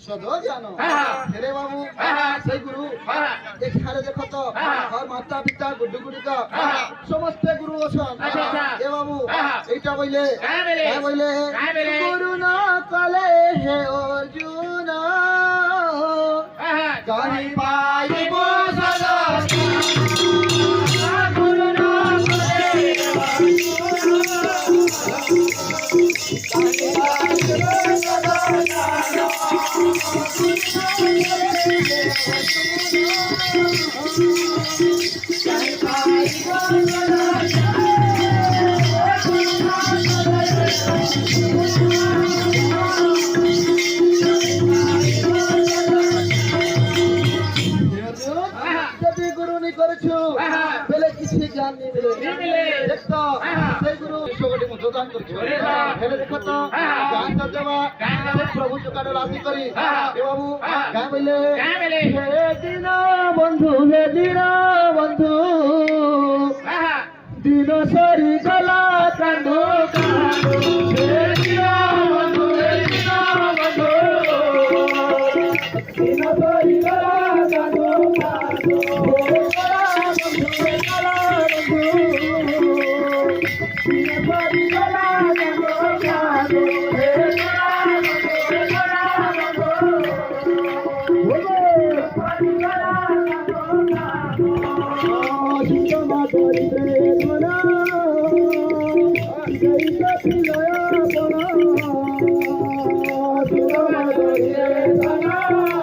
सदो जानो हेरे बाबू সেই গুরু এখানে দেখো তো আর মাতা পিতা গুড্ডু গুড্ডু তো সমস্ত গুরু আছেন এ বাবু এইটা বইলে গুরু না কলে হে অর্জুন কাহি পাইব সদা গুরু না কলে কাহি পাইব সদা যদি গুরু নি করেছো বলে কিছু জ্ঞান নি মিলে দেখো সেই গুরু সবটি যোগদান করছো হেলে দেখো তো গান দেবা প্রভু চকাটো রাশি করি এ বাবু গান বইলে হে দিন বন্ধু দিন সরি গলা কান্দো হে দিন বন্ধু দিন সরি গলা কান্দো Thank you.